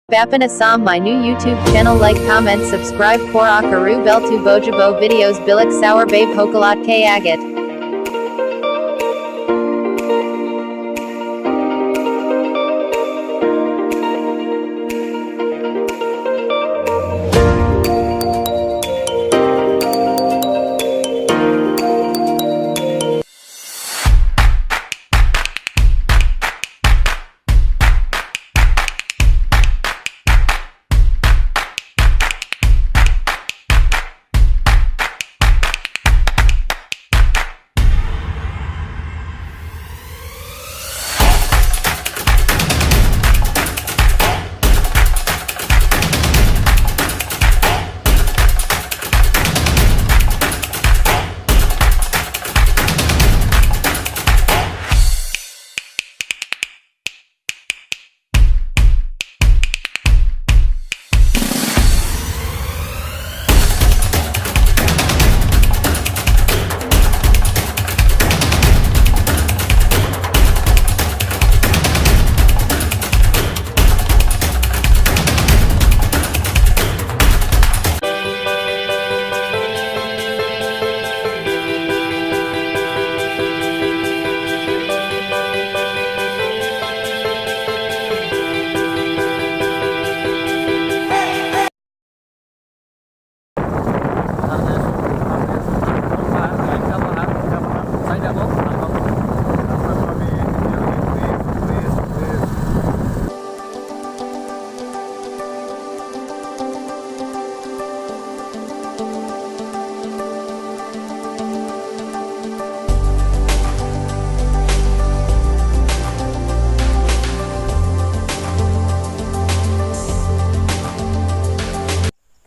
Bapan Assam, my new YouTube channel. Like, comment, subscribe. Pora Karu Beltu Bojabo videos Bilik Sour Babe Hokalat K Agate.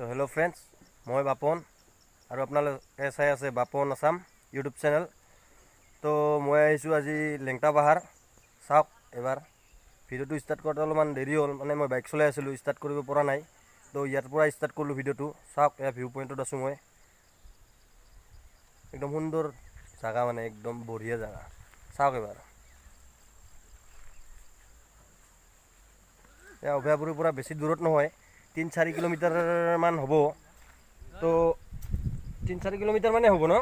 Hello friends मैं बापन और अपने चाई आछे बापन Assam YouTube channel. तो मैं iso आज लेंगटा पाहार चाওক एबार भिडिओ स्टार्ट करते अलपमान देरी हल माने मैं बाइक चलाई आसिलो स्टार्ट करिब পৰা নাই। तो यार পৰা स्टार्ट करलो भिडिओ चाওক या भिउ पॉइंट आसो मैं एकदम सुंदर जगह माने एकदम बढ़िया जगह चाওক एबार या अभयापुरीर পৰা बेसि दूरत নহয় 3-4 किलोमीटर मान हब। तो 3-4 किलोमीटर माने हब न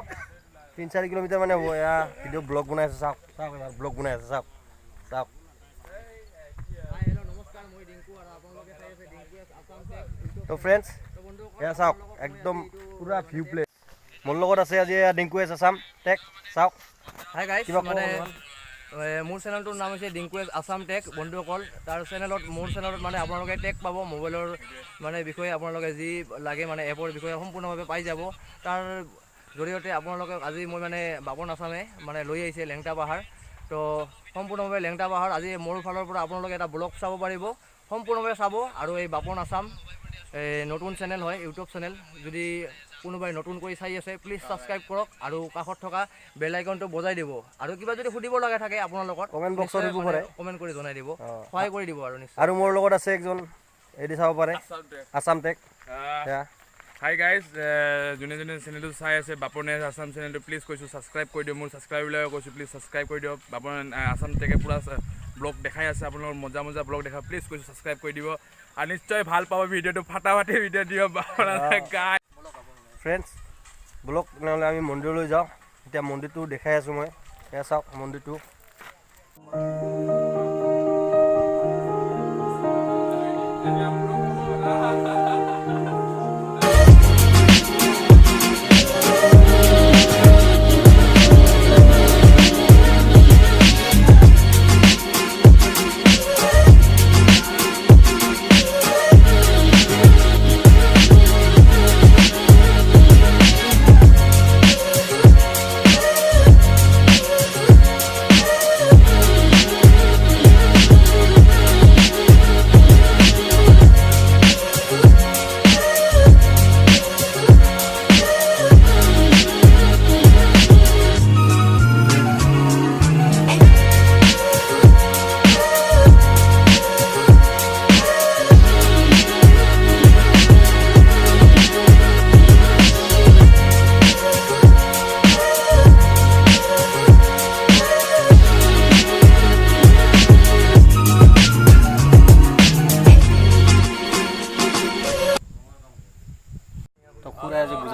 3-4 किलोमीटर माने हब। या भिडिओ ब्लग बनाई आछे चाওক चाওক एबार ब्लग बनाई आछे चाওক चाওক। तो फ्रेंड्स या चाওক एकदम पूरा भिउ प्लेस मोर लगत आछे आज डिंकु एस आसाम टेक चाওক। हाय गाइस माने मोर चैनलटोर नाम है डिंकु एस आसाम टेक बंधुসকল तार चैनलत मोर चैनलत माने आपनालोके टेक पाबो मोबाइलर माने विषय आपनालोके जी लागे माने एपर विषय सम्पूर्णभावे पाई जाबो। तार जरियते आपनालोके আজি মই মানে बापन आसामे माने লৈ आइছে लेंगटा पाहार। तो सम्पूर्णभावे लेंगटा पाहार আজি मोर फाলৰ পৰা आपनालोके এটা ব্লগ চাব পাৰিব সম্পূৰ্ণভাৱে চাব। আৰু এই बापन आसाम নতুন চেনেল হয় ইউটিউব চেনেল। যদি কোনোবাই নতুনকৈ চাই আছে প্লিজ সাবস্ক্রাইব কৰক আৰু কাষত থকা বেল আইকনটো বজাই দিব। আৰু কিবা যদি সুধিব লগা থাকে আপোনাৰ লগত কমেন্ট বক্সত দিব পাৰে কমেন্ট কৰি জনাই দিব সহায় কৰি দিব আৰু নিশ্চয়। আৰু মোৰ লগত আছে একজন এডি চাব পাৰে আসাম টেক। हाय गाइज जोने जोने चैनल चाई आछे बापन आसाम चैनल प्लिज कैसो सबसक्राइब कर दियो। मोर सबसक्राइबर कैसो प्लिज सबसक्राइब कर दियो। बापन आसाम टेके पूरा ब्लग देखाई आछे आपनर मजा मजा ब्लग देखा प्लिज कैसो सबसक्राइब कर दियो। और निश्चय ভাল पाबो भिडिओ फाटाफाटी भिडिओ दियो बापन गाइस। फ्रेंड्स ब्लग নহ'লে আমি মন্দিৰলৈ যাওঁ। এতিয়া মন্দিৰটো দেখাই আছোঁ মই এয়া চাওক মন্দিৰটো।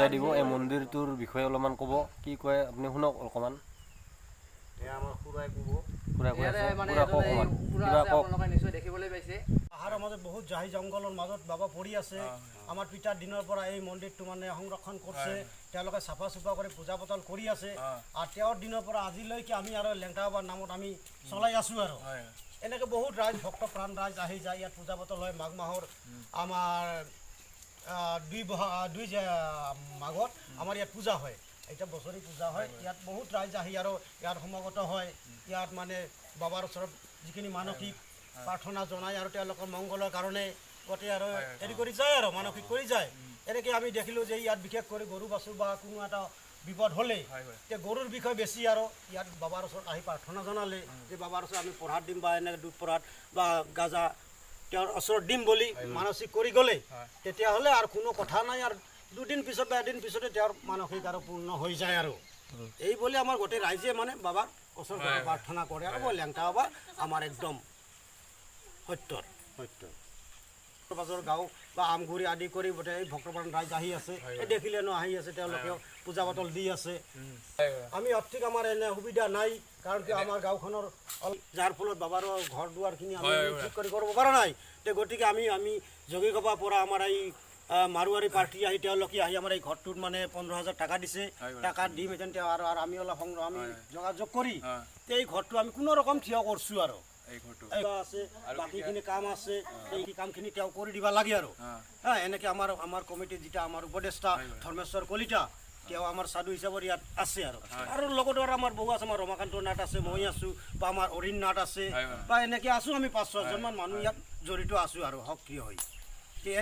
বুজাই দিব এই মন্দিৰটোৰ বিষয়ে অলপমান ক'ব কি কয় আপুনি শুনক অকণমান আমাৰ খুৰাই ক'ব পুৰা কৈ ইয়াতে আছে মানে পুৰা কওক অকণমান পুৰা কিবা আছে কওক আপোনালোকে নিশ্চয় দেখিবলৈ পাইছে পাহাৰৰ মাজত বহুত জাহি জংঘলৰ মাজত বাবা পৰি আছে আমাৰ পিতাৰ দিনৰ পৰা এই মন্দিৰটো মানে সংৰক্ষণ কৰিছে তেওঁলোকে চাফা চুফা কৰি পূজা পাতল কৰি আছে আৰু তেওঁৰ দিনৰ পৰা আজিলৈকে আমি আৰু লেংটা বাবাৰ নামত আমি চলাই আছোঁ আৰু এনেকৈ বহুত ৰাইজ ভক্ত প্ৰাণ ৰাইজ আহি যায় ইয়াত পূজা পাতল হয় মাঘ মাহৰ আমাৰ মাঘত আমাৰ ইয়াত পূজা হয় এতিয়া বছৰি পূজা হয় ইয়াত বহুত ৰাইজ আহি আৰু ইয়াত সমাগত হয় ইয়াত মানে বাবাৰ ওচৰত যিখিনি মানসিক প্ৰাৰ্থনা জনায় আৰু তেওঁলোকৰ মংগলৰ কাৰণে গোটেই আৰু হেৰি কৰি যায় আৰু মানসিক কৰি যায় এনেকৈ আমি দেখিলোঁ যে ইয়াত বিশেষ কৰি গৰু বাছু বা কোনো এটা বিপদ হ'লে এতিয়া গৰুৰ বিষয়ে বেছি আৰু ইয়াত বাবাৰ ওচৰত আহি প্ৰাৰ্থনা জনালে যে বাবাৰ ওচৰত আমি প্ৰসাদ দিম বা এনেকৈ দুধ প্ৰসাদ বা গাজা তেওঁৰ ওচৰত দিম বুলি মানসিক কৰি গ'লে তেতিয়াহ'লে আৰু কোনো কথা নাই আৰু দুদিন পিছত বা এদিন পিছতে তেওঁৰ মানসিক আৰু পূৰ্ণ হৈ যায় আৰু এই বুলি আমাৰ গোটেই ৰাইজে মানে বাবাক ওচৰত প্ৰাৰ্থনা কৰে আৰু লেংটা বাবা আমাৰ একদম সত্য পাছৰ গাঁও বা আমগুৰি আদি কৰি গোটেই ভক্তপ্ৰাণ ৰাইজ আহি আছে এই দেখিলেনো আহি আছে তেওঁলোকেও পূজা পাতল দি আছে আমি অৰ্থিক আমাৰ এনে সুবিধা নাই কাৰণ কি আমাৰ গাঁওখনৰ যাৰ ফলত বাবাৰো ঘৰ দুৱাৰখিনি আমি ঠিক কৰি কৰিব পৰা নাই তে গতিকে আমি যোগীঘোপাৰ পৰা আমাৰ এই মাৰোৱাৰী পাৰ্টি আহি তেওঁলোকে আহি আমাৰ এই ঘৰটোত মানে 15,000 টাকা দিছে টাকা দিম এতিয়া আৰু আমি অলপ সংগ্ৰহ আমি যোগাযোগ কৰি এই ঘৰটো আমি কোনো ৰকম থিয় কৰিছোঁ আৰু আছে বাকীখিনি কাম আছে এই কামখিনি তেওঁ কৰি দিব লাগে আৰু এনেকৈ আমাৰ কমিটি যিটা আমাৰ উপদেষ্টা ধৰ্মেশ্বৰ কলিতা তেওঁ আমাৰ সাধু হিচাপত ইয়াত আছে আৰু লগতে আৰু আমাৰ বহু আছে আমাৰ ৰমাকান্ত নাথ আছে মই আছোঁ বা আমাৰ অৰিণ নাথ আছে বা এনেকৈ আছোঁ আমি 5-6জনমান মানুহ ইয়াত জড়িত আছোঁ আৰু সক্ৰিয় হৈ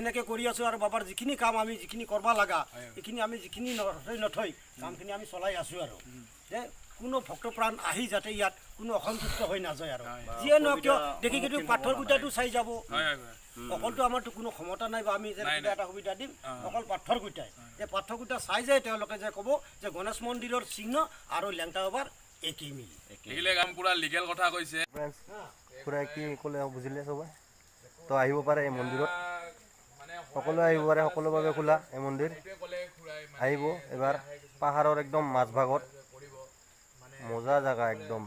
এনেকৈ কৰি আছোঁ আৰু বাবাৰ যিখিনি কাম আমি যিখিনি কৰিব লগা এইখিনি আমি যিখিনি নথৈ কামখিনি আমি চলাই আছোঁ আৰু কোনো ভক্তপ্ৰাণ আহি যাতে ইয়াত কোনো অসন্তুষ্ট হৈ নাযায় আৰু যিয়ে নহওক কিয় দেখি কিন্তু পাথৰ কুটাটো চাই যাব অকলতো আমাৰতো কোনো ক্ষমতা নাই বা আমি যে কিবা এটা সুবিধা দিম অকল পাথৰ কুটাই এই পাথৰ কুটা চাই যায় তেওঁলোকে যে ক'ব যে গণেশ মন্দিৰৰ চিহ্ন আৰু লেংটা বাবাৰ একেই মিলি লিগেল কথা কৈছে ফ্ৰেণ্ডছ খুৰাই কি ক'লে বুজিলে চবে তো আহিব পাৰে এই মন্দিৰত সকলোৱে আহিব পাৰে সকলোৰ বাবে খোলা এই মন্দিৰ আহিব এবাৰ পাহাৰৰ একদম মাজভাগত মজা জায়গা একদম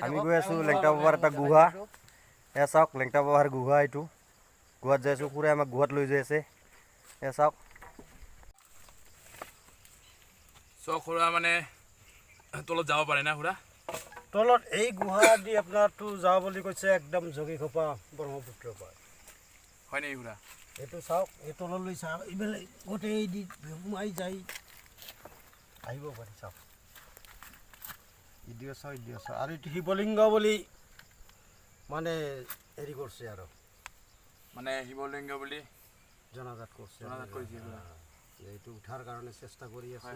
আমি গৈ আছোঁ লেংটা বাবাৰ এটা গুহা এয়া চাওক লেংটা বাবাৰ গুহা এইটো গুহাত যাই আছোঁ খুৰাই আমাক গুহাত লৈ যাই আছে এয়া চাওক খুৰা মানে তলত যাব পাৰে না খুৰা তলত এই গুহা দি আপোনাৰতো যাওঁ বুলি কৈছে একদম যোগীঘোপা ব্ৰহ্মপুত্ৰৰ পৰা হয় নেকি খুৰা এইটো চাওক এই তললৈ চাওক এইফালে গোটেই দি সোমাই যায় আহিব পাৰি চাওক ইডিঅ' চাওক আৰু এইটো শিৱলিংগ বুলি মানে হেৰি কৰিছে আৰু মানে শিৱলিংগ বুলি জনাজাত কৰিছে এইটো উঠাৰ কাৰণে চেষ্টা কৰি আছে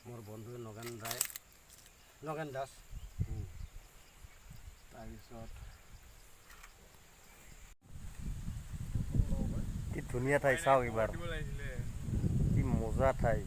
মোৰ বন্ধু নগেন দাস তাৰপিছত কি ধুনীয়া ঠাই চাওক এইবাৰ কি মজা ঠাই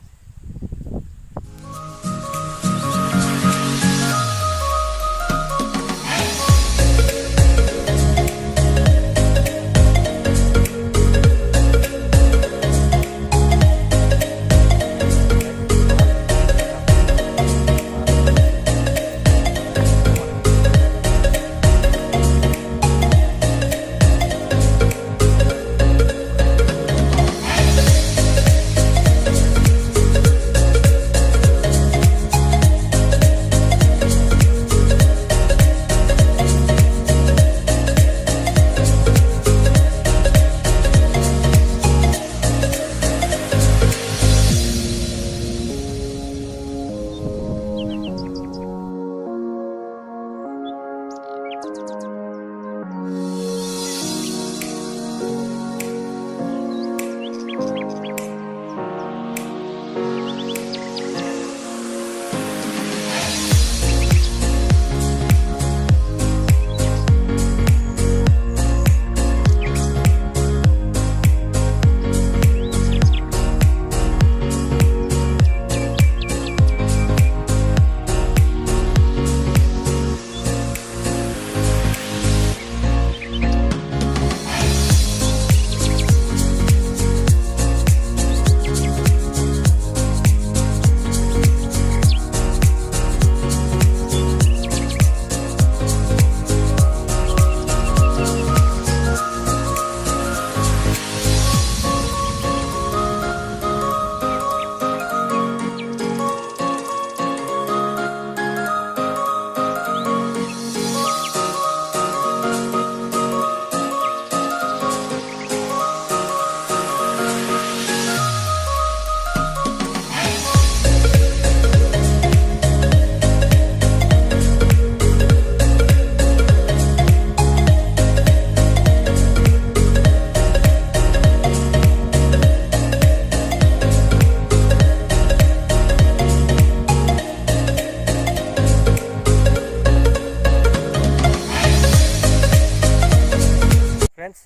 ফ্ৰেণ্ডছ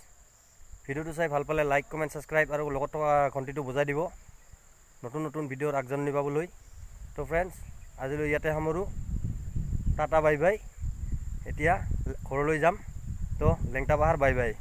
ভিডিঅ'টো চাই ভাল পালে লাইক কমেণ্ট ছাবস্ক্ৰাইব আৰু লগত থকা ঘণ্টিটো বজাই দিব নতুন নতুন ভিডিঅ'ৰ আগজাননী পাবলৈ তো ফ্ৰেণ্ডছ আজিলৈ ইয়াতে সামৰোঁ টাটা বাই বাই এতিয়া ঘৰলৈ যাম তো লেংটা পাহাৰ বাই বাই